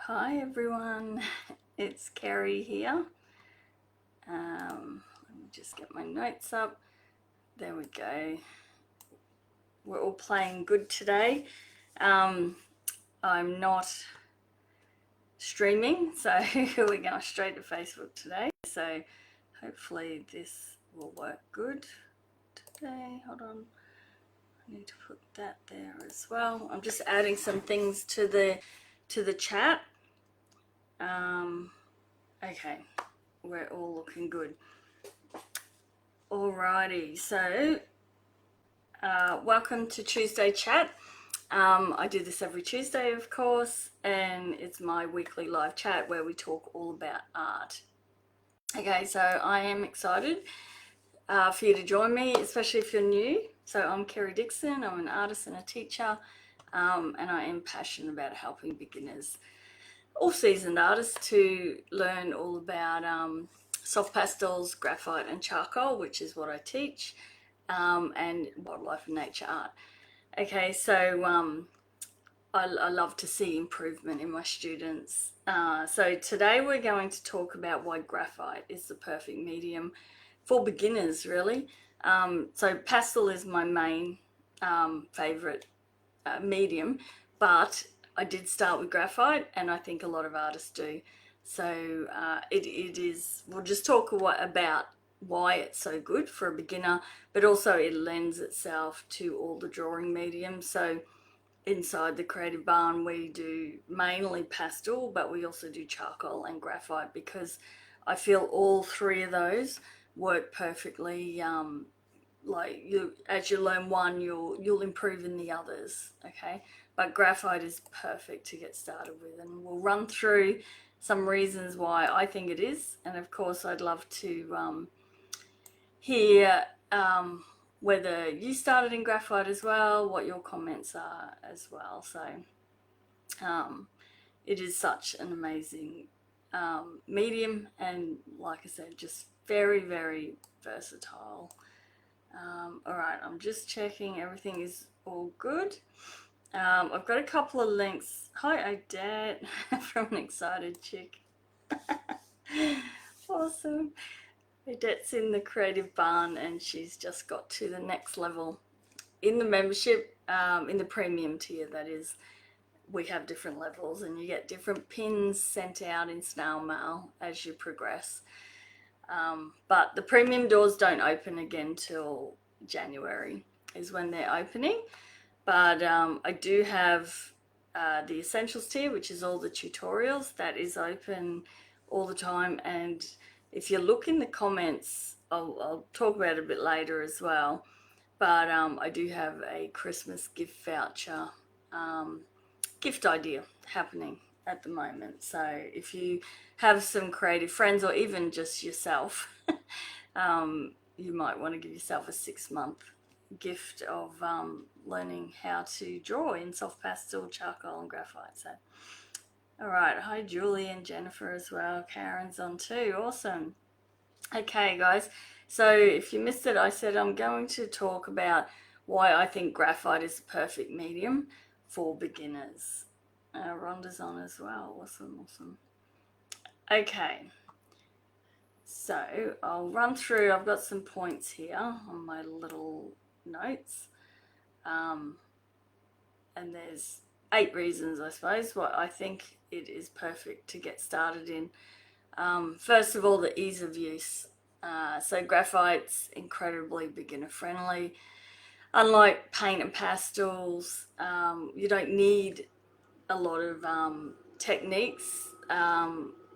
Hi everyone, it's Kerri here. Let me just get my notes up. There we go. We're all playing good today. I'm not streaming, so we're going straight to Facebook today. So hopefully this will work good today. Hold on, I need to put that there as well. I'm just adding some things to the chat. Okay, we're all looking good. Alrighty, so welcome to Tuesday Chat. I do this every Tuesday, of course, and it's my weekly live chat where we talk all about art. Okay, so I am excited for you to join me, especially if you're new. So I'm Kerri Dixon, I'm an artist and a teacher, and I am passionate about helping beginners or seasoned artists to learn all about soft pastels, graphite and charcoal, which is what I teach, and wildlife and nature art. Okay, so I love to see improvement in my students. So today we're going to talk about why graphite is the perfect medium for beginners, really. So pastel is my main favourite medium, but I did start with graphite, and I think a lot of artists do. So it is, we'll just talk about why it's so good for a beginner, but also it lends itself to all the drawing mediums. So inside the Creative Barn we do mainly pastel, but we also do charcoal and graphite because I feel all three of those work perfectly. Like as you learn one, you'll improve in the others. Okay, but graphite is perfect to get started with, and we'll run through some reasons why I think it is, and of course I'd love to hear whether you started in graphite as well, what your comments are as well. So it is such an amazing medium, and like I said, just very, very versatile. All right, I'm just checking everything is all good. I've got a couple of links. Hi, Odette from an excited chick. Awesome. Odette's in the Creative Barn, and she's just got to the next level in the membership, in the premium tier, that is. We have different levels, and you get different pins sent out in snail mail as you progress. But the premium doors don't open again till January is when they're opening. But I do have the essentials tier, which is all the tutorials, that is open all the time. And if you look in the comments, I'll talk about it a bit later as well, but I do have a Christmas gift voucher gift idea happening at the moment. So if you have some creative friends, or even just yourself, you might want to give yourself a 6-month gift of learning how to draw in soft pastel, charcoal and graphite. So all right, hi Julie and Jennifer as well. Karen's on too. Awesome. Okay guys, so if you missed it, I said I'm going to talk about why I think graphite is the perfect medium for beginners. Rhonda's on as well. Awesome. Okay, so I'll run through. I've got some points here on my little notes, and there's 8 reasons, I suppose, why I think it is perfect to get started in. First of all, the ease of use. So graphite's incredibly beginner friendly. Unlike paint and pastels, you don't need a lot of techniques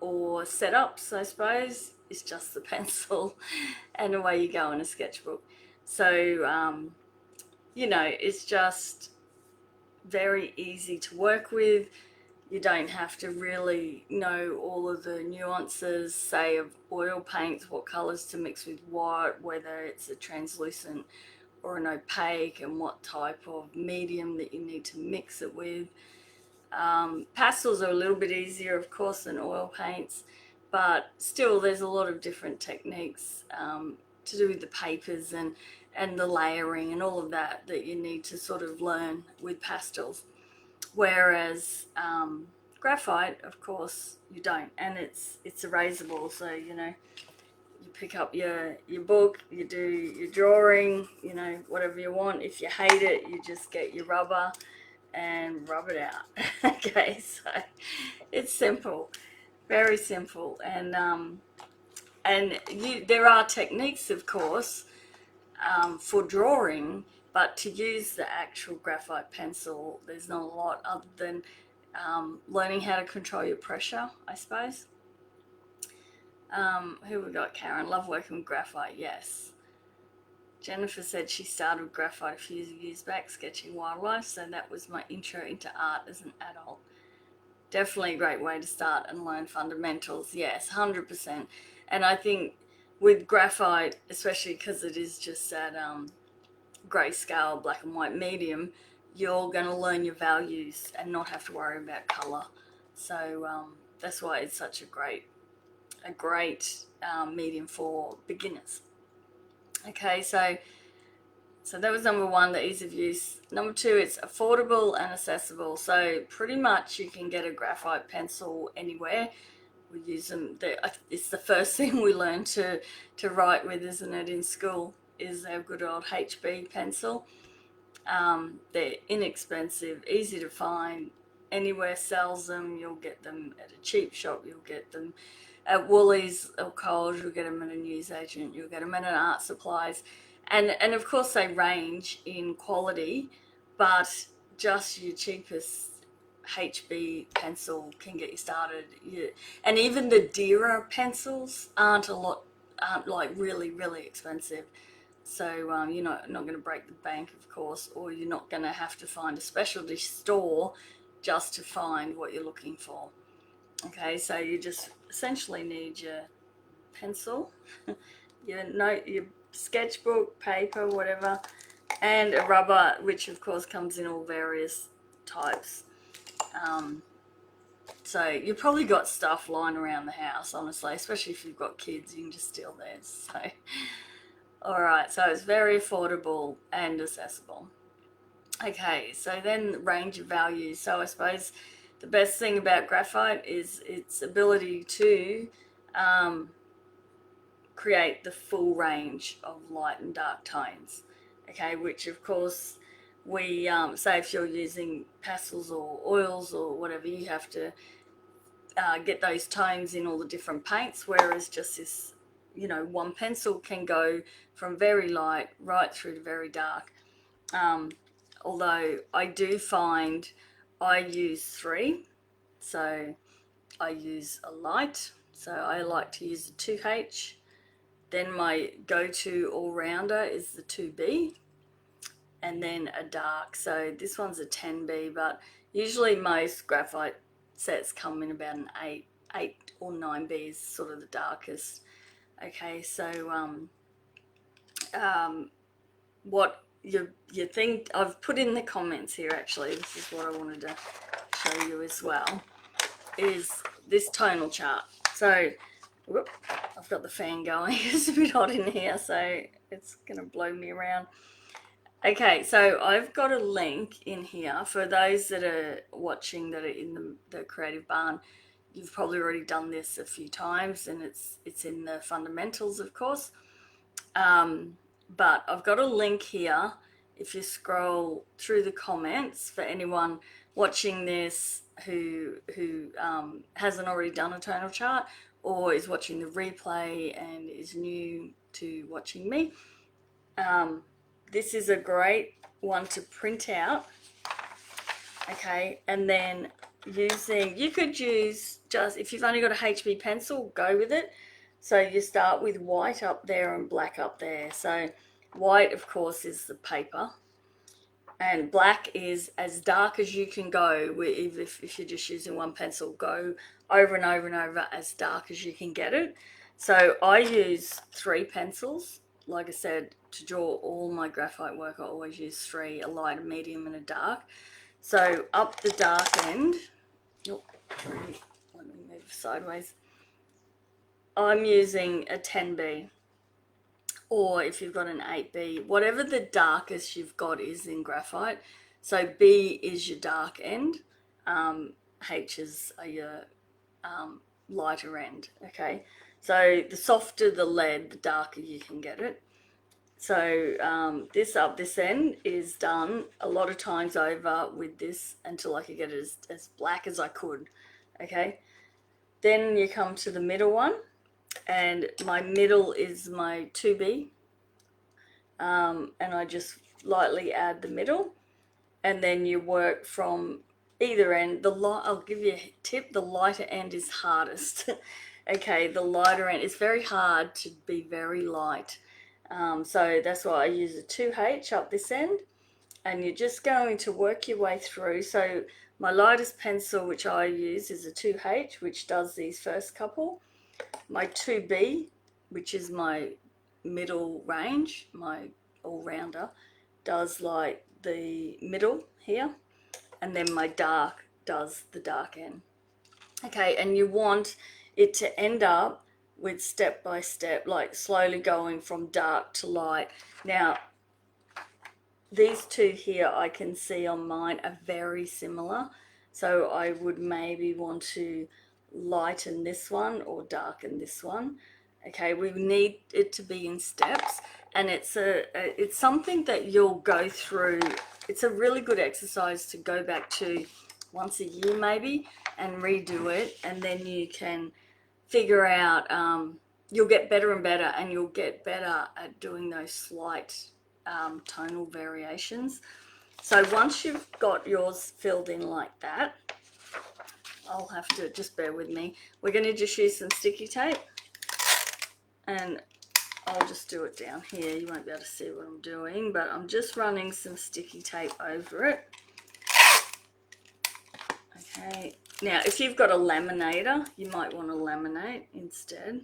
or setups, I suppose. It's just the pencil and away you go in a sketchbook. So, it's just very easy to work with. You don't have to really know all of the nuances, say, of oil paints, what colours to mix with what, whether it's a translucent or an opaque, and what type of medium that you need to mix it with. Pastels are a little bit easier, of course, than oil paints, but still there's a lot of different techniques to do with the papers and the layering and all of that you need to sort of learn with pastels. Whereas Graphite, of course, you don't, and it's erasable. So you know, you pick up your book, you do your drawing, you know, whatever you want. If you hate it, you just get your rubber and rub it out. Okay, so it's simple, very simple, and there are techniques, of course, for drawing, but to use the actual graphite pencil, there's not a lot other than learning how to control your pressure, I suppose. Who we got? Karen, love working with graphite. Yes. Jennifer said she started with graphite a few years back sketching wildlife, so that was my intro into art as an adult. Definitely a great way to start and learn fundamentals. Yes, 100%. And I think with graphite, especially because it is just that grayscale black and white medium, you're going to learn your values and not have to worry about color. So that's why it's such a great medium for beginners. Okay, so that was number one, the ease of use. Number two, it's affordable and accessible. So pretty much you can get a graphite pencil anywhere. We use them. It's the first thing we learn to write with, isn't it, in school, is our good old HB pencil. They're inexpensive, easy to find. Anywhere sells them. You'll get them at a cheap shop. You'll get them at Woolies or Coles. You'll get them at a newsagent. You'll get them at an art supplies. And of course they range in quality, but just your cheapest HB pencil can get you started. And even the dearer pencils aren't like really, really expensive. So you're not going to break the bank, of course, or you're not going to have to find a specialty store just to find what you're looking for. Okay, so you just essentially need your pencil, your sketchbook, paper, whatever, and a rubber, which of course comes in all various types. So you've probably got stuff lying around the house, honestly, especially if you've got kids, you can just steal theirs. So, all right, so it's very affordable and accessible. Okay, so then range of values. So I suppose the best thing about graphite is its ability to create the full range of light and dark tones. Okay, which of course we say if you're using pastels or oils or whatever, you have to get those tones in all the different paints, whereas just this, you know, one pencil can go from very light right through to very dark. Although I do find I use three, so I use a light, so I like to use the 2H. Then my go-to all-rounder is the 2B, and then a dark. So this one's a 10B, but usually most graphite sets come in about an 8 or 9B is sort of the darkest. Okay, so what you think, I've put in the comments here actually, this is what I wanted to show you as well, is this tonal chart. So whoop, I've got the fan going. It's a bit hot in here, so it's gonna blow me around. Okay, so I've got a link in here for those that are watching that are in the Creative Barn. You've probably already done this a few times, and it's in the fundamentals, of course. But I've got a link here. If you scroll through the comments, for anyone watching this who hasn't already done a tonal chart or is watching the replay and is new to watching me, this is a great one to print out. Okay, and then you could use, just if you've only got a HB pencil, go with it. So you start with white up there and black up there. So white, of course, is the paper, and black is as dark as you can go. If you're just using one pencil, go over and over and over as dark as you can get it. So I use 3 pencils. Like I said, to draw all my graphite work, I always use 3, a light, a medium, and a dark. So up the dark end, oh, let me move sideways. I'm using a 10B, or if you've got an 8B, whatever the darkest you've got is in graphite. So B is your dark end. H's are your lighter end. Okay, so the softer the lead, the darker you can get it. So this end is done a lot of times over with this until I could get it as black as I could. Okay, then you come to the middle one, and my middle is my 2B, and I just lightly add the middle, and then you work from either end. I'll give you a tip, the lighter end is hardest. Okay, the lighter end, it's very hard to be very light. So that's why I use a 2H up this end, and you're just going to work your way through. So my lightest pencil, which I use, is a 2H, which does these first couple. My 2B, which is my middle range, my all-rounder, does like the middle here, and then my dark does the dark end. Okay, and you want it to end up with step by step, like slowly going from dark to light. Now, these two here I can see on mine are very similar, so I would maybe want to lighten this one or darken this one. Okay, we need it to be in steps, and it's something that you'll go through. It's a really good exercise to go back to once a year maybe and redo it, and then you can figure out, you'll get better and better, and you'll get better at doing those slight tonal variations. So once you've got yours filled in like that, I'll have to, just bear with me, we're going to just use some sticky tape, and I'll just do it down here. You won't be able to see what I'm doing, but I'm just running some sticky tape over it. Okay, now if you've got a laminator, you might want to laminate instead.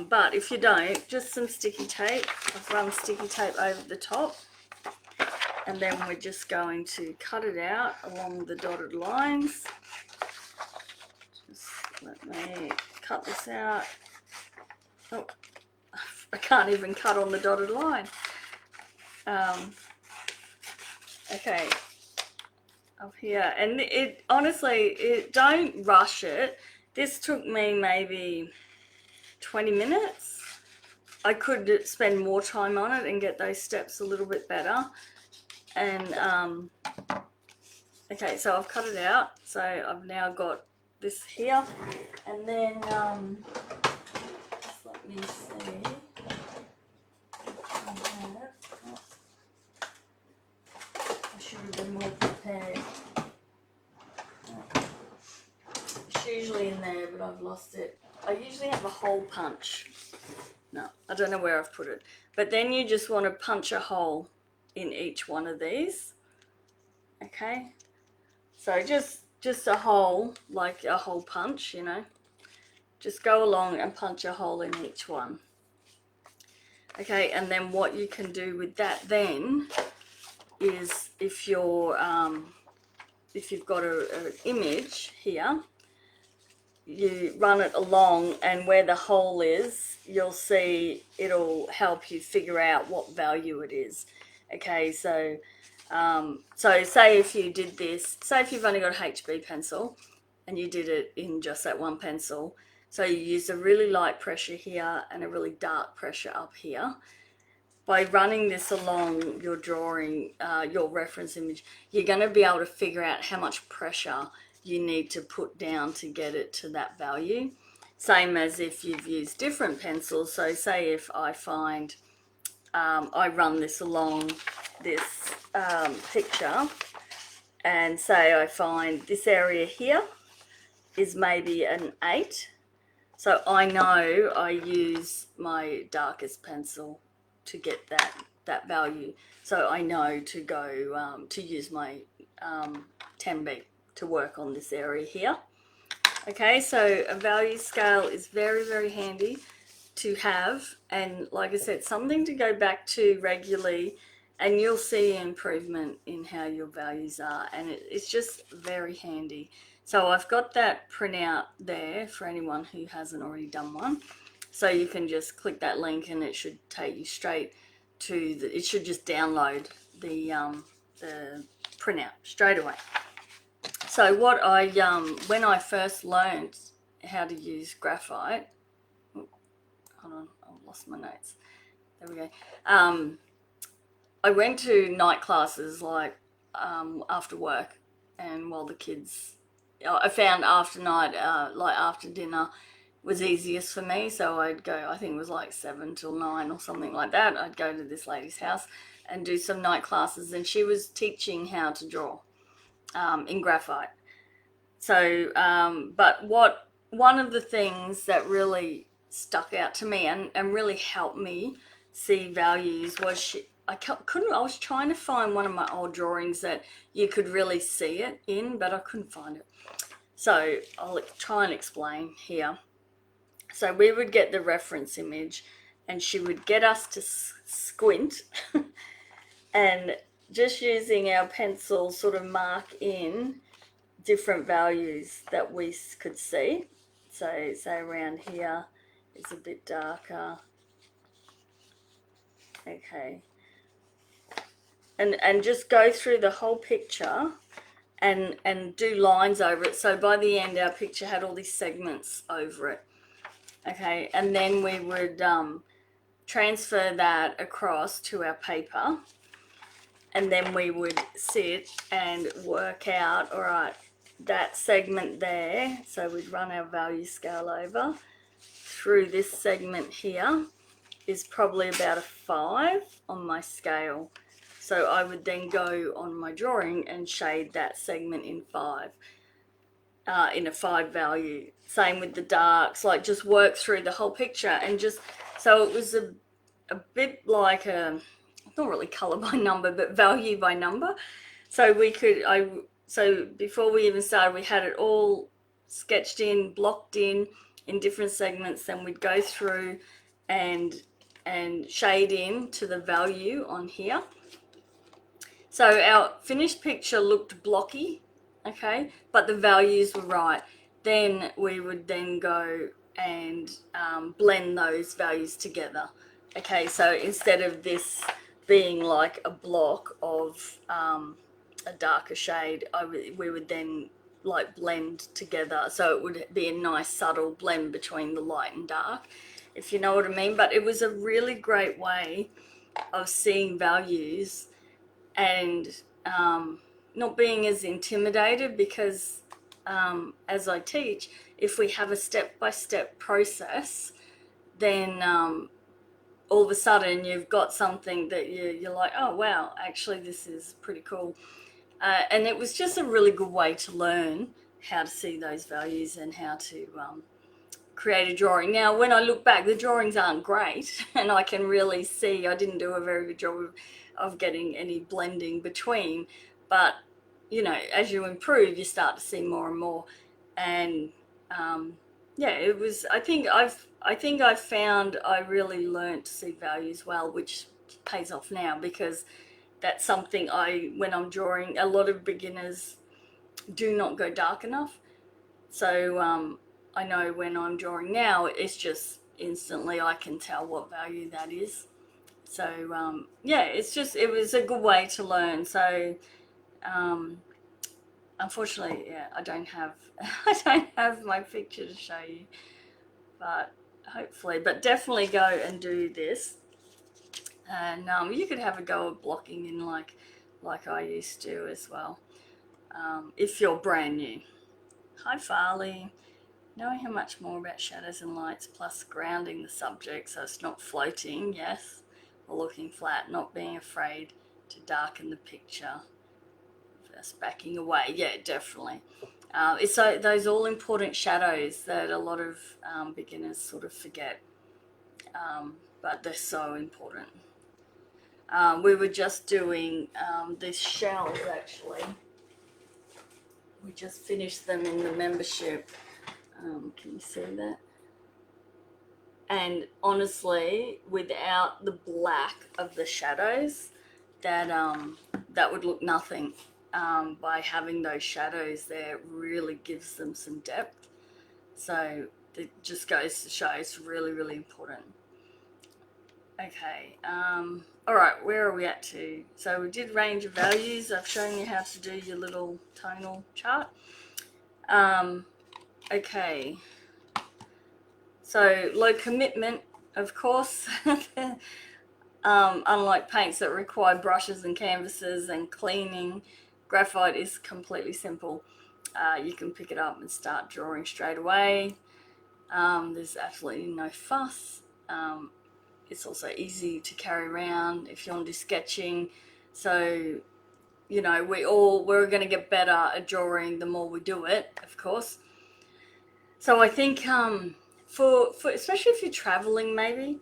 But if you don't, just some sticky tape. I've run sticky tape over the top, and then we're just going to cut it out along the dotted lines. Just let me cut this out. Oh, I can't even cut on the dotted line. Okay, up here, and it honestly, don't rush it. This took me maybe 20 minutes. I could spend more time on it and get those steps a little bit better. And okay, so I've cut it out, so I've now got this here, and then just let me see. I should have been more prepared. It's usually in there, but I've lost it. I usually have a hole punch. No, I don't know where I've put it. But then you just want to punch a hole in each one of these. Okay, so just a hole, like a hole punch, you know. Just go along and punch a hole in each one. Okay, and then what you can do with that then is, if you've got an image here, you run it along, and where the hole is, you'll see it'll help you figure out what value it is. Okay, so say if you did this, say if you've only got a HB pencil and you did it in just that one pencil, so you use a really light pressure here and a really dark pressure up here. By running this along your drawing, your reference image, you're going to be able to figure out how much pressure you need to put down to get it to that value. Same as if you've used different pencils. So say if I find, I run this along this picture, and say I find this area here is maybe an 8. So I know I use my darkest pencil to get that value. So I know to go to use my 10B to work on this area here. Okay, so a value scale is very, very handy to have, and like I said, something to go back to regularly, and you'll see improvement in how your values are, and it's just very handy. So I've got that printout there for anyone who hasn't already done one. So you can just click that link and it should take you straight to it should just download the printout straight away. So what I when I first learned how to use graphite, hold on, I've lost my notes. There we go. I went to night classes like after work, and while the kids, I found after night, like after dinner, was easiest for me. So I'd go, I think it was like 7 till 9 or something like that. I'd go to this lady's house and do some night classes, and she was teaching how to draw in graphite. So, but one of the things that really stuck out to me and really helped me see values was I was trying to find one of my old drawings that you could really see it in, but I couldn't find it. So I'll try and explain here. So we would get the reference image, and she would get us to squint and just using our pencil sort of mark in different values that we could see. So say around here is a bit darker. Okay. And just go through the whole picture and do lines over it. So by the end our picture had all these segments over it. Okay, and then we would transfer that across to our paper, and then we would sit and work out, all right, that segment there, so we'd run our value scale over through this segment here is probably about a 5 on my scale. So I would then go on my drawing and shade that segment in 5, in a 5 value. Same with the darks, like just work through the whole picture and just, so it was a bit like a, not really color by number, but value by number. So we could, so before we even started, we had it all sketched in, blocked in different segments. Then we'd go through and shade in to the value on here. So our finished picture looked blocky, okay, but the values were right. Then we would then go and blend those values together. Okay, so instead of this being like a block of a darker shade, we would then like blend together, so it would be a nice subtle blend between the light and dark, if you know what I mean. But it was a really great way of seeing values and not being as intimidated, because as I teach, if we have a step-by-step process, then all of a sudden you've got something that you're like, oh wow, actually this is pretty cool. And it was just a really good way to learn how to see those values and how to create a drawing. Now, when I look back, the drawings aren't great, and I can really see I didn't do a very good job of getting any blending between. But, you know, as you improve, you start to see more and more. And yeah, it was, I think I found I really learned to see values well, which pays off now, because that's something when I'm drawing, a lot of beginners do not go dark enough. So I know when I'm drawing now, it's just instantly I can tell what value that is. So yeah, it was a good way to learn. So unfortunately, yeah, I don't have my picture to show you, but hopefully, but definitely go and do this. And you could have a go at blocking in like I used to as well, if you're brand new. Hi Farley. Knowing how much more about shadows and lights, plus grounding the subject so it's not floating, yes, or looking flat, not being afraid to darken the picture, just backing away, yeah, definitely. It's those all important shadows that a lot of beginners sort of forget, but they're so important. We were just doing these shells, actually. We just finished them in the membership. Can you see that? And honestly, without the black of the shadows, that would look nothing. By having those shadows there, it really gives them some depth. So it just goes to show it's really, really important. Okay, Alright, where are we at to? So we did range of values. I've shown you how to do your little tonal chart. Okay. So low commitment, of course. Unlike paints that require brushes and canvases and cleaning, graphite is completely simple. You can pick it up and start drawing straight away. There's absolutely no fuss. It's also easy to carry around if you want to do sketching. So, you know, we're going to get better at drawing the more we do it, of course. So I think for especially if you're traveling, maybe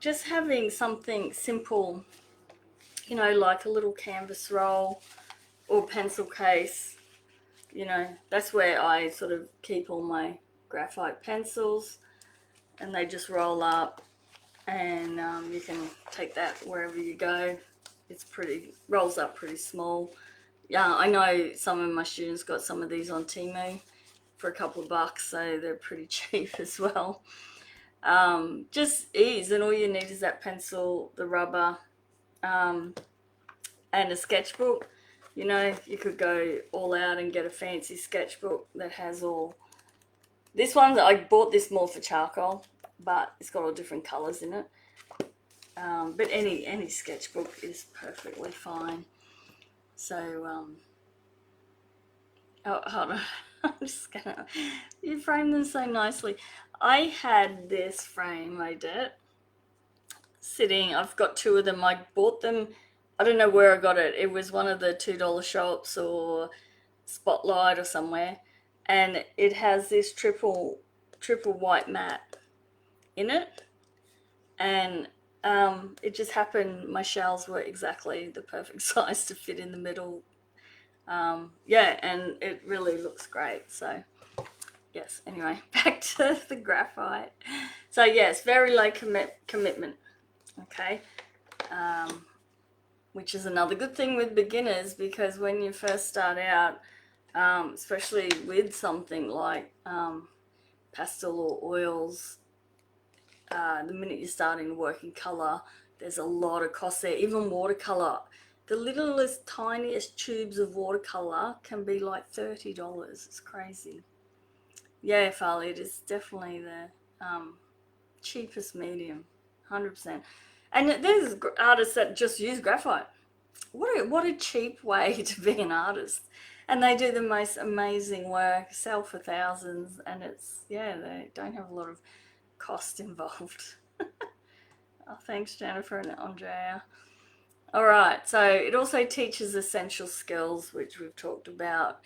just having something simple, you know, like a little canvas roll or pencil case, you know, that's where I sort of keep all my graphite pencils, and they just roll up, and you can take that wherever you go. It's rolls up pretty small. Yeah, I know some of my students got some of these on Temu for a couple of bucks, so they're pretty cheap as well. Just ease, and all you need is that pencil, the rubber, and a sketchbook. You know, you could go all out and get a fancy sketchbook that has all... This one, I bought this more for charcoal, but it's got all different colours in it. But any sketchbook is perfectly fine. So, oh, hold on. I'm just gonna... You frame them so nicely. I had this frame, I did, sitting... I've got two of them. I bought them... I don't know where I got it. It was one of the $2 shops or Spotlight or somewhere. And it has this triple white mat in it. And it just happened my shells were exactly the perfect size to fit in the middle. Yeah, and it really looks great. So yes, anyway, back to the graphite. So yes, very low commitment. Okay. Which is another good thing with beginners, because when you first start out, especially with something like pastel or oils, the minute you're starting to work in colour, there's a lot of cost there. Even watercolour, the littlest, tiniest tubes of watercolour can be like $30. It's crazy. Yeah, Farley, it is definitely the cheapest medium, 100%. And there's artists that just use graphite. What a cheap way to be an artist. And they do the most amazing work, sell for thousands, and it's, yeah, they don't have a lot of cost involved. Oh, thanks, Jennifer and Andrea. All right, so it also teaches essential skills, which we've talked about.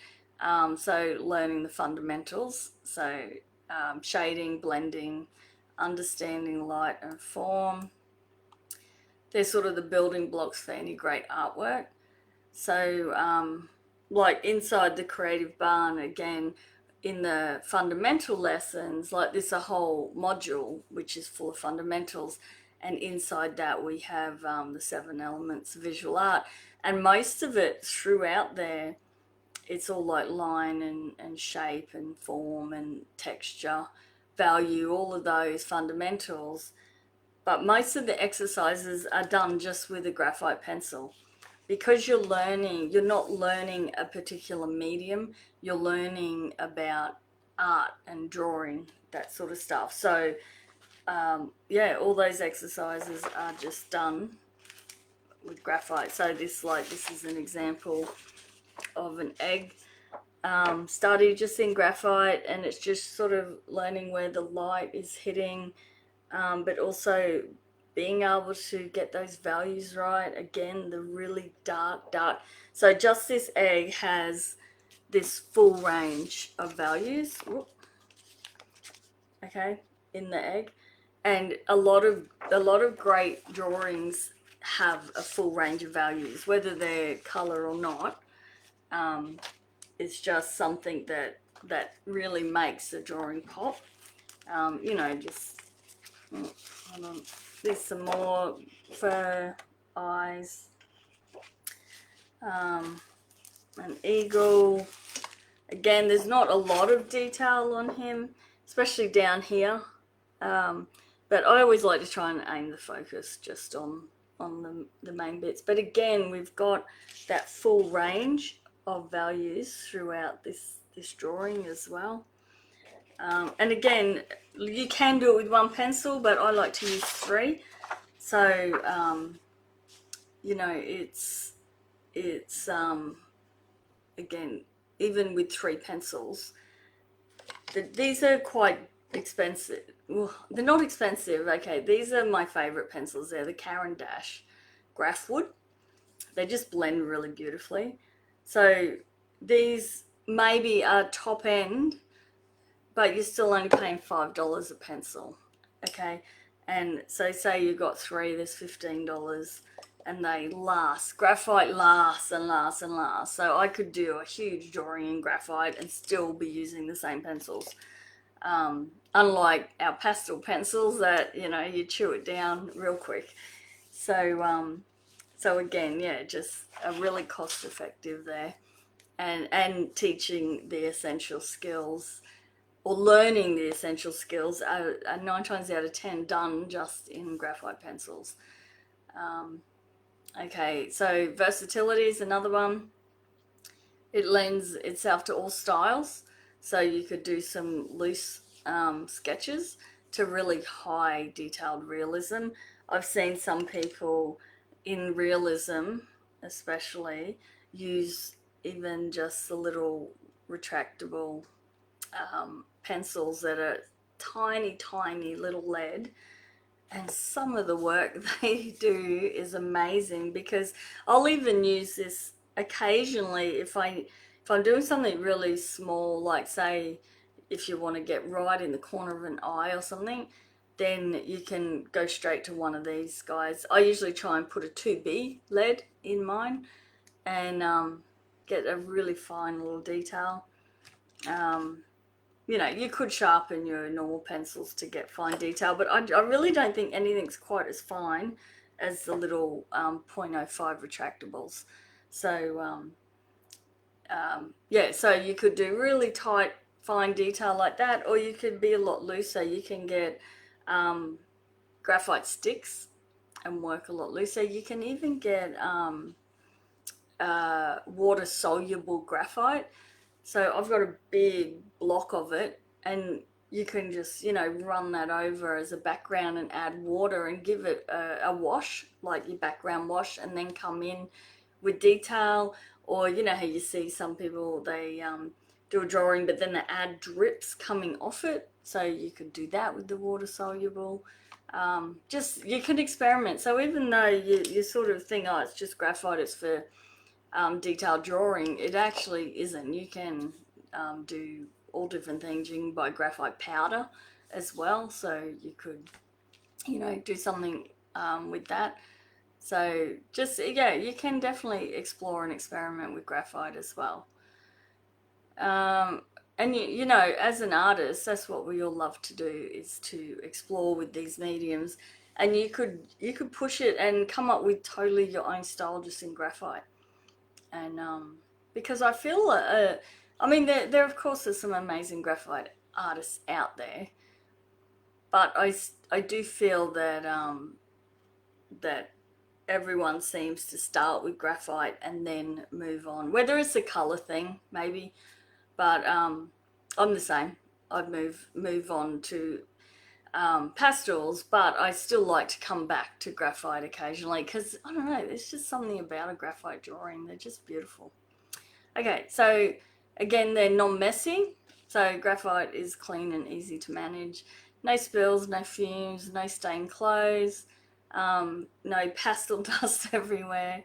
So learning the fundamentals, so shading, blending, understanding light and form. They're sort of the building blocks for any great artwork. So like inside the creative barn, again, in the fundamental lessons, like there's a whole module which is full of fundamentals, and inside that we have the 7 elements of visual art, and most of it throughout there, it's all like line and shape and form and texture, value, all of those fundamentals. But most of the exercises are done just with a graphite pencil, because you're not learning a particular medium, you're learning about art and drawing, that sort of stuff. So yeah, all those exercises are just done with graphite. So this is an example of an egg study just in graphite, and it's just sort of learning where the light is hitting, but also being able to get those values right. Again, the really dark. So just this egg has this full range of values. Whoop. Okay, in the egg, and a lot of great drawings have a full range of values, whether they're color or not. It's just something that really makes the drawing pop. You know, just hold on. There's some more fur, eyes, an eagle. Again, there's not a lot of detail on him, especially down here. But I always like to try and aim the focus just on on the main bits. But again, we've got that full range of values throughout this drawing as well. And again, you can do it with one pencil, but I like to use 3. So you know, it's again, even with 3 pencils, these are quite expensive. Well, they're not expensive. Okay, these are my favorite pencils. They're the Caran d'Ache Graphwood. They just blend really beautifully. So these maybe are top end, but you're still only paying $5 a pencil. Okay, and so say you got 3, there's $15, and they last. Graphite lasts and lasts and lasts. So I could do a huge drawing in graphite and still be using the same pencils. Unlike our pastel pencils that, you know, you chew it down real quick. So so again, yeah, just a really cost effective there, and teaching the essential skills, or learning the essential skills are 9 times out of 10 done just in graphite pencils. Okay, so versatility is another one. It lends itself to all styles, so you could do some loose sketches to really high detailed realism. I've seen some people in realism especially use even just the little retractable pencils that are tiny little lead, and some of the work they do is amazing, because I'll even use this occasionally if I'm doing something really small, like say if you want to get right in the corner of an eye or something, then you can go straight to one of these guys. I usually try and put a 2B lead in mine and get a really fine little detail. You know, you could sharpen your normal pencils to get fine detail, but I really don't think anything's quite as fine as the little 0.05 retractables. So yeah, so you could do really tight, fine detail like that, or you could be a lot looser. You can get graphite sticks and work a lot looser. You can even get water soluble graphite. So I've got a big block of it, and you can just, you know, run that over as a background and add water and give it a wash, like your background wash, and then come in with detail. Or you know how you see some people, they do a drawing but then they add drips coming off it, so you could do that with the water soluble. Just, you can experiment. So even though you sort of think, oh, it's just graphite, it's for detailed drawing, it actually isn't. You can do all different things. You can buy graphite powder as well, so you could, you know, do something with that. So just, yeah, you can definitely explore and experiment with graphite as well. And you know, as an artist, that's what we all love to do, is to explore with these mediums, and you could push it and come up with totally your own style just in graphite. And because I feel I mean, there of course there's some amazing graphite artists out there, but I do feel that that everyone seems to start with graphite and then move on, whether it's a color thing maybe, but I'm the same. I'd move on to pastels, but I still like to come back to graphite occasionally, because I don't know, there's just something about a graphite drawing, they're just beautiful. Okay, so again, they're non-messy, so graphite is clean and easy to manage. No spills, no fumes, no stained clothes, no pastel dust everywhere.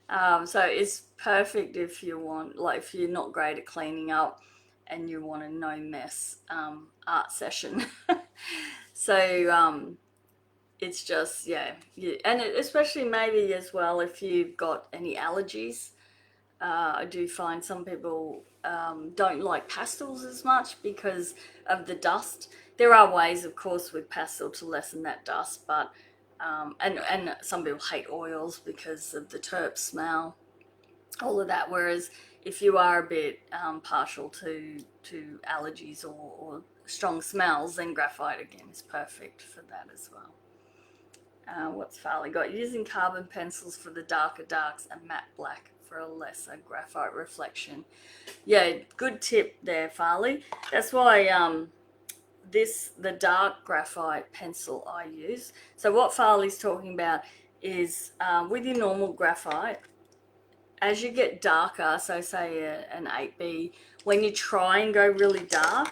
So it's perfect if you want, like if you're not great at cleaning up and you want a no mess art session. So it's just, yeah, and especially maybe as well if you've got any allergies. I do find some people don't like pastels as much because of the dust. There are ways, of course, with pastel to lessen that dust, but and some people hate oils because of the terp smell, all of that. Whereas if you are a bit partial to allergies or strong smells, then graphite again is perfect for that as well. What's Farley got? Using carbon pencils for the darker darks and matte black for a lesser graphite reflection. Yeah, good tip there, Farley. That's why the dark graphite pencil I use. So what Farley's talking about is with your normal graphite, as you get darker, so say an 8B, when you try and go really dark,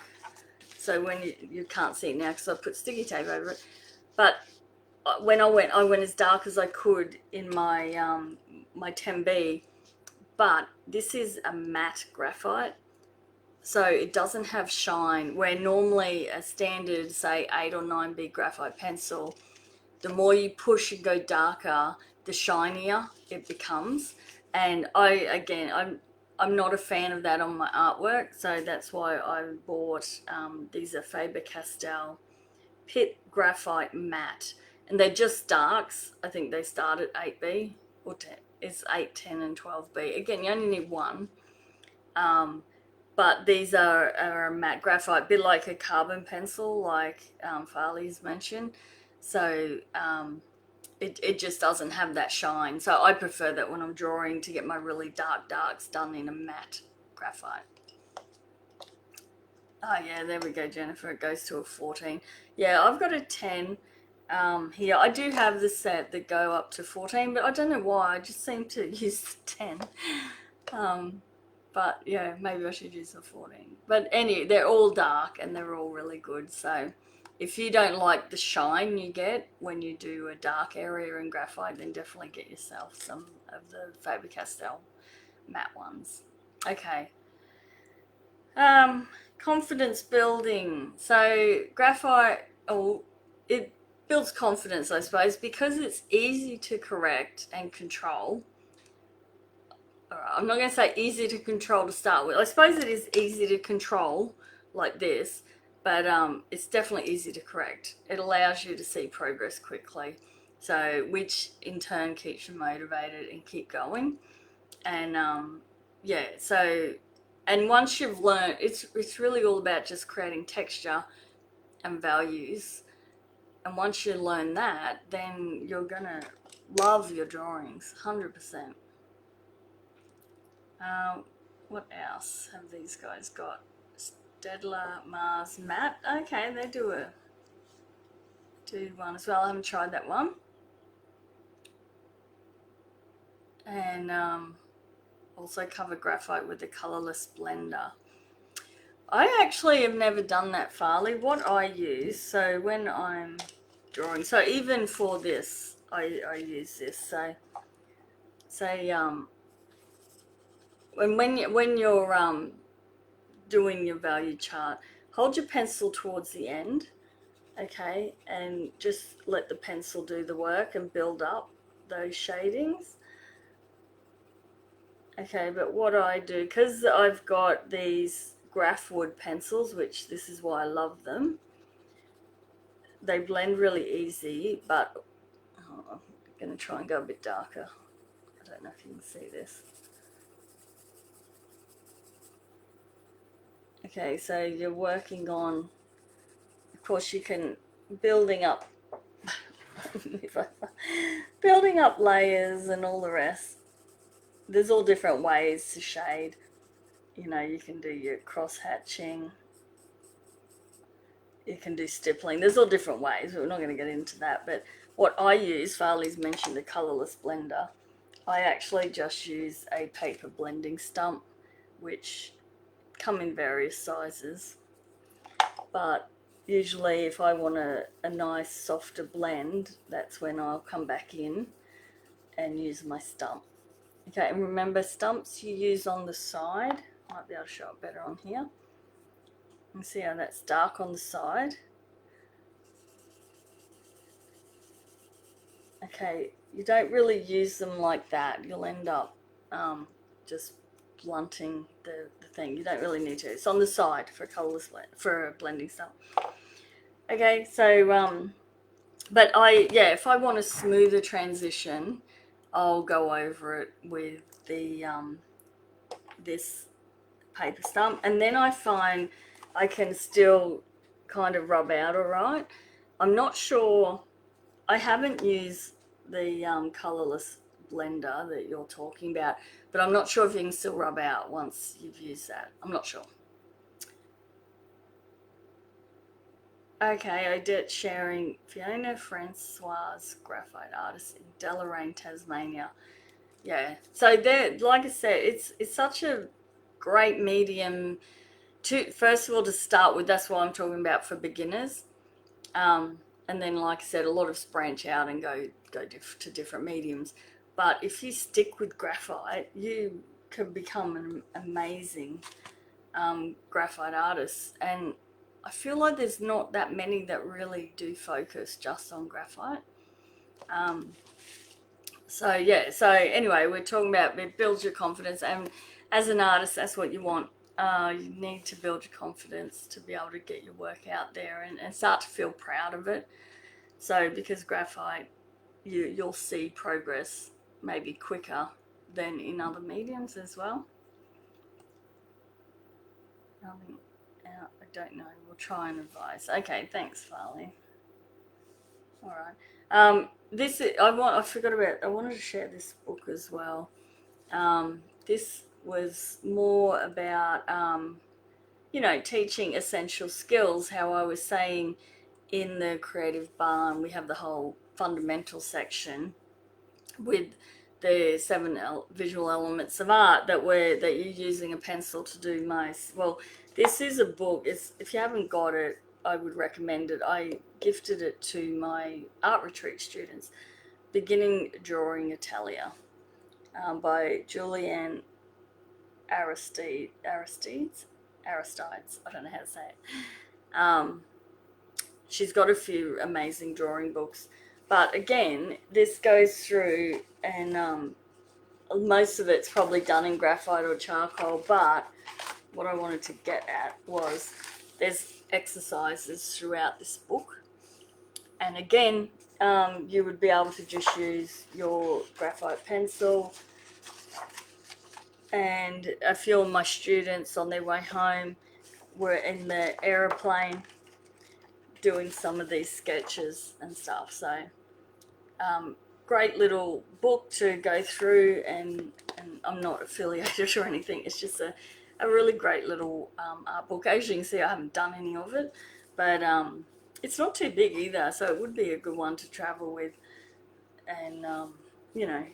so when you can't see it now because I put sticky tape over it, but when I went as dark as I could in my my 10B, but this is a matte graphite, so it doesn't have shine, where normally a standard, say 8 or 9B graphite pencil, the more you push and go darker, the shinier it becomes. And I'm not a fan of that on my artwork, so that's why I bought these are Faber-Castell Pit Graphite Matte, and they're just darks. I think they start at 8B or 10. It's 8, 10 and 12B. Again, you only need one. But these are a matte graphite, a bit like a carbon pencil, like Farley's mentioned. So it just doesn't have that shine. So I prefer that when I'm drawing, to get my really dark darks done in a matte graphite. Oh yeah, there we go, Jennifer. It goes to a 14. Yeah, I've got a 10 here. I do have the set that go up to 14, but I don't know why. I just seem to use the 10. But yeah, maybe I should use the 14. But anyway, they're all dark and they're all really good. So if you don't like the shine you get when you do a dark area in graphite, then definitely get yourself some of the Faber-Castell matte ones. Okay. Confidence building. So graphite, it builds confidence, I suppose, because it's easy to correct and control. I'm not going to say easy to control to start with. I suppose it is easy to control like this, but it's definitely easy to correct. It allows you to see progress quickly, so which in turn keeps you motivated and keep going. And yeah, so and once you've learned, it's really all about just creating texture and values. And once you learn that, then you're gonna love your drawings, 100%. What else have these guys got? Stedler Mars Matte. Okay, they do one as well. I haven't tried that one. And also cover graphite with a colorless blender. I actually have never done that, Farley. What I use, so when I'm drawing, so even for this, I use this. So say when you're doing your value chart, hold your pencil towards the end, okay, and just let the pencil do the work and build up those shadings. Okay, but what I do, because I've got these Graphwood pencils, which this is why I love them, they blend really easy, but I'm going to try and go a bit darker. I don't know if you can see this. Okay, so you're working on, of course you can, building up building up layers and all the rest. There's all different ways to shade. You know, you can do your cross hatching, you can do stippling. There's all different ways, but we're not going to get into that. But what I use, Farley's mentioned the colorless blender. I actually just use a paper blending stump, which come in various sizes. But usually if I want a nice softer blend, that's when I'll come back in and use my stump. Okay, and remember, stumps you use on the side. Might be able to show it better on here. You can see how that's dark on the side. Okay, you don't really use them like that. You'll end up just blunting the thing. You don't really need to. It's on the side for colorless for a blending stump. Okay, so but if I want a smoother transition, I'll go over it with the this paper stump, and then I find I can still kind of rub out all right. I'm not sure I haven't used the colourless blender that you're talking about, but I'm not sure if you can still rub out once you've used that. I'm not sure. Okay, I did sharing Fiona Francois, graphite artist in Deloraine, Tasmania. Yeah, so there, like I said, it's such a great medium to, first of all, to start with. That's what I'm talking about for beginners. And then, like I said, a lot of us branch out and to different mediums. But if you stick with graphite, you can become an amazing graphite artist. And I feel like there's not that many that really do focus just on graphite. Um, so yeah, so anyway, we're talking about it builds your confidence, and as an artist, that's what you want. You need to build your confidence to be able to get your work out there and start to feel proud of it. So because graphite, you'll see progress maybe quicker than in other mediums as well. I don't know. We'll try and advise. Okay, thanks, Farley. All right. This I forgot about. I wanted to share this book as well. This was more about teaching essential skills. How I was saying in the creative barn, we have the whole fundamental section with the visual elements of art that you're using a pencil to do most. Well, this is a book. If you haven't got it, I would recommend it. I gifted it to my art retreat students. Beginning Drawing Italia, by Julianne Aristides. I don't know how to say it. She's got a few amazing drawing books, but again, this goes through, and most of it's probably done in graphite or charcoal. But what I wanted to get at was there's exercises throughout this book, and again, you would be able to just use your graphite pencil. And a few of my students on their way home were in the aeroplane doing some of these sketches and stuff. So great little book to go through, and I'm not affiliated or anything. It's just a really great little art book. As you can see, I haven't done any of it, but it's not too big either, so it would be a good one to travel with. And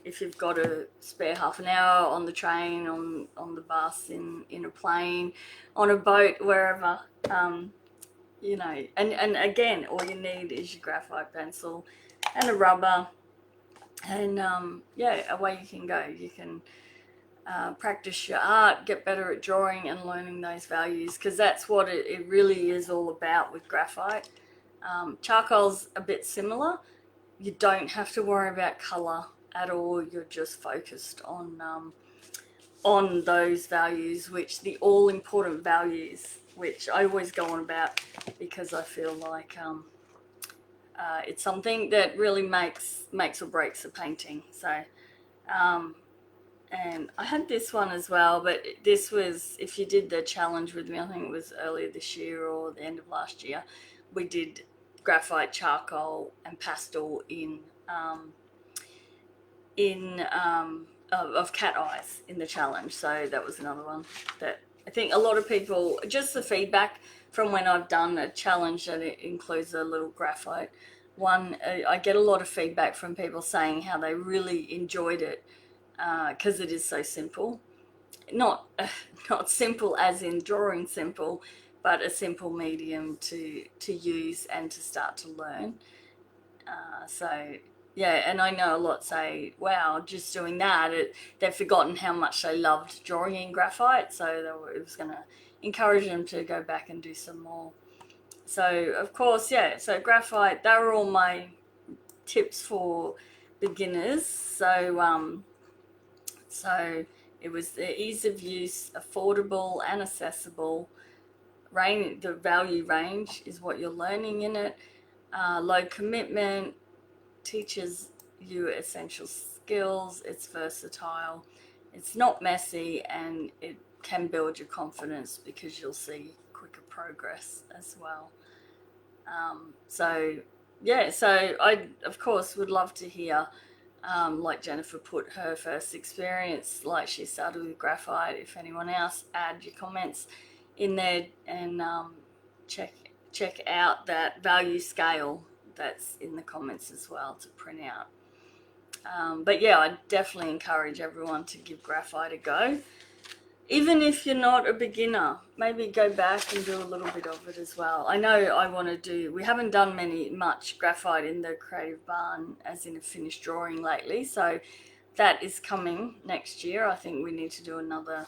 if you've got a spare half an hour on the train, on the bus, in a plane, on a boat, wherever, and again, all you need is your graphite pencil and a rubber, and away you can go. You can practice your art, get better at drawing and learning those values, because that's what it really is all about with graphite. Charcoal's a bit similar. You don't have to worry about colour at all. You're just focused on those values, which the all important values, which I always go on about, because I feel like it's something that really makes or breaks a painting. So and I had this one as well, but this was, if you did the challenge with me, I think it was earlier this year or the end of last year, we did graphite, charcoal and pastel of cat eyes in the challenge. So that was another one that I think a lot of people, just the feedback from when I've done a challenge that it includes a little graphite one, I get a lot of feedback from people saying how they really enjoyed it, because it is so simple. Not simple as in drawing simple, but a simple medium to use and to start to learn. So yeah, and I know a lot say, wow, just doing that, they've forgotten how much they loved drawing in graphite, so it was going to encourage them to go back and do some more. So of course, yeah, so graphite, they were all my tips for beginners. So it was the ease of use, affordable and accessible. The value range is what you're learning in it. Low commitment, teaches you essential skills. It's versatile, it's not messy, and it can build your confidence because you'll see quicker progress as well. So yeah, so I, of course, would love to hear, like Jennifer put her first experience, like she started with graphite. If anyone else, add your comments in there and check check out that value scale that's in the comments as well to print out. But yeah, I definitely encourage everyone to give graphite a go. Even if you're not a beginner, maybe go back and do a little bit of it as well. I know I want to do, we haven't done much graphite in the Creative Barn as in a finished drawing lately, so that is coming next year. I think we need to do another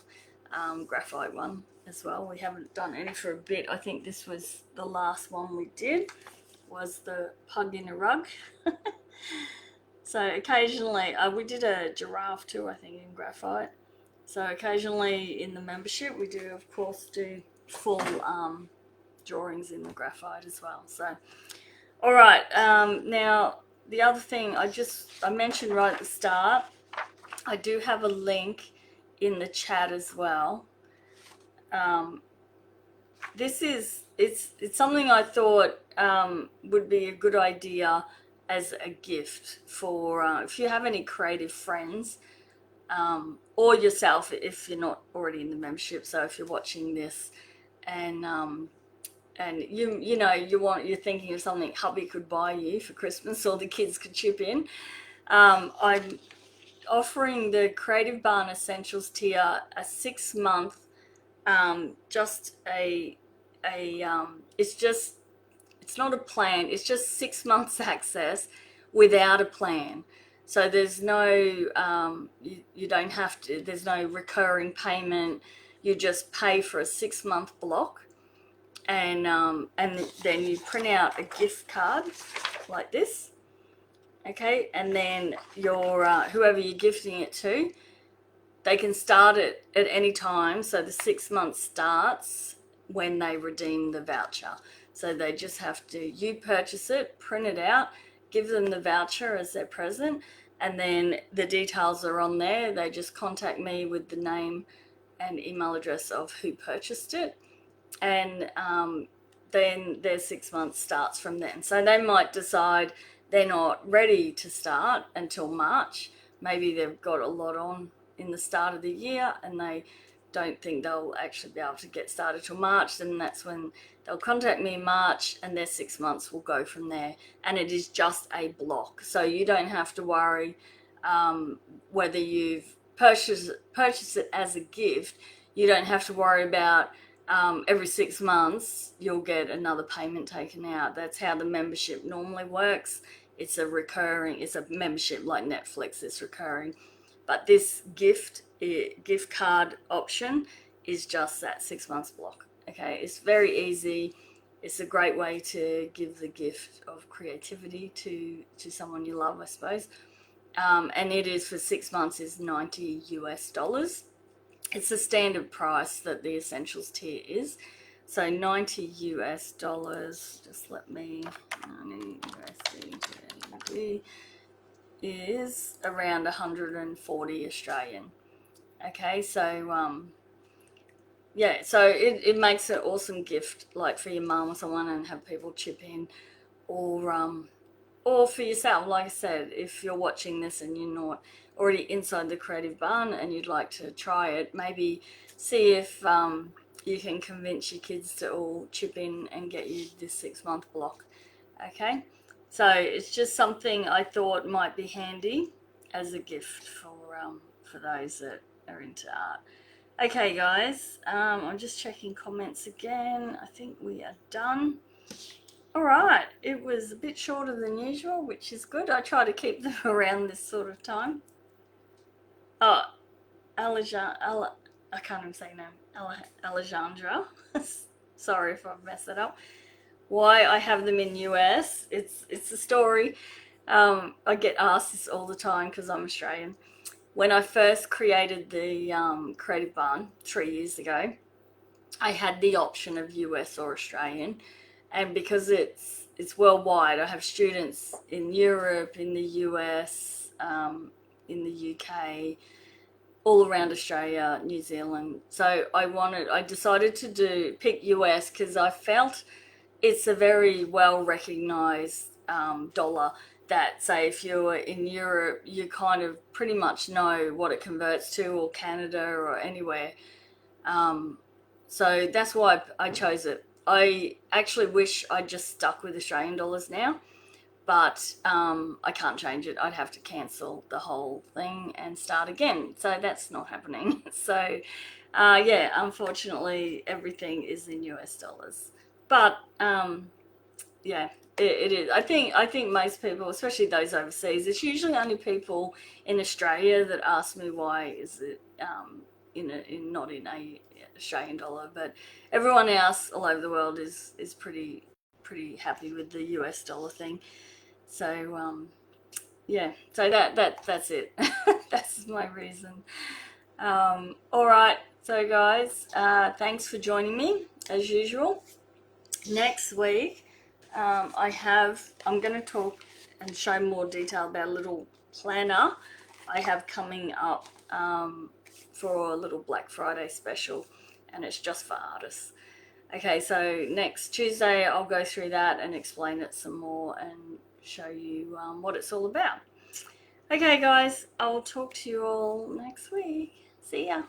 graphite one as well. We haven't done any for a bit. I think this was the last one we did, was the pug in a rug. So occasionally, we did a giraffe too, I think, in graphite. So occasionally in the membership, we do, of course, do full drawings in the graphite as well. So, all right. Now, the other thing I mentioned right at the start, I do have a link in the chat as well. It's something I thought would be a good idea as a gift for if you have any creative friends. Or yourself if you're not already in the membership. So if you're watching this and you're thinking of something hubby could buy you for Christmas or the kids could chip in, I'm offering the Creative Barn Essentials tier a 6-month, it's not a plan, it's just 6 months access without a plan. So there's no, you don't have to, there's no recurring payment. You just pay for a 6-month block, and then you print out a gift card like this, okay? And then your whoever you're gifting it to, they can start it at any time. So the 6 months starts when they redeem the voucher. So they just have to, you purchase it, print it out, give them the voucher as their present, and then the details are on there. They just contact me with the name and email address of who purchased it, and then their 6 months starts from then. So they might decide they're not ready to start until March. Maybe they've got a lot on in the start of the year and they don't think they'll actually be able to get started till March. Then that's when they'll contact me in March, and their 6 months will go from there. And it is just a block, so you don't have to worry whether you've purchased it as a gift. You don't have to worry about every 6 months you'll get another payment taken out. That's how the membership normally works. It's a membership like Netflix. It's recurring, but this gift card option is just that 6 months block. Okay, it's very easy. It's a great way to give the gift of creativity to someone you love, I suppose. And it is for 6 months is $90 US. It's the standard price that the Essentials tier is. So $90 US, just let me, 90 USD is around 140 Australian. Okay, so yeah, so it makes an awesome gift, like for your mum or someone, and have people chip in, or for yourself. Like I said, if you're watching this and you're not already inside the Creative Barn and you'd like to try it, maybe see if you can convince your kids to all chip in and get you this 6 month block. Okay, so it's just something I thought might be handy as a gift for those that are into art. Okay guys, I'm just checking comments again. I think we are done. All right, it was a bit shorter than usual, which is good. I try to keep them around this sort of time. Oh, I can't even say your name. Alejandra. Sorry if I've messed it up. Why I have them in US, it's a story. I get asked this all the time because I'm Australian. When I first created the Creative Barn 3 years ago, I had the option of US or Australian, and because it's worldwide, I have students in Europe, in the US, in the UK, all around Australia, New Zealand. So I decided to pick US because I felt it's a very well recognized dollar that, say, if you're in Europe, you kind of pretty much know what it converts to, or Canada or anywhere. So that's why I chose it. I actually wish I just stuck with Australian dollars now, but I can't change it. I'd have to cancel the whole thing and start again. So that's not happening. So yeah, unfortunately, everything is in US dollars. But yeah, it is. I think most people, especially those overseas, it's usually only people in Australia that ask me why is it not in a Australian dollar, but everyone else all over the world is pretty happy with the US dollar thing. So yeah, so that's it. That's my reason. All right, so guys, thanks for joining me as usual. Next week, I'm going to talk and show more detail about a little planner I have coming up for a little Black Friday special, and it's just for artists. Okay, so next Tuesday I'll go through that and explain it some more and show you what it's all about. Okay, guys, I'll talk to you all next week. See ya.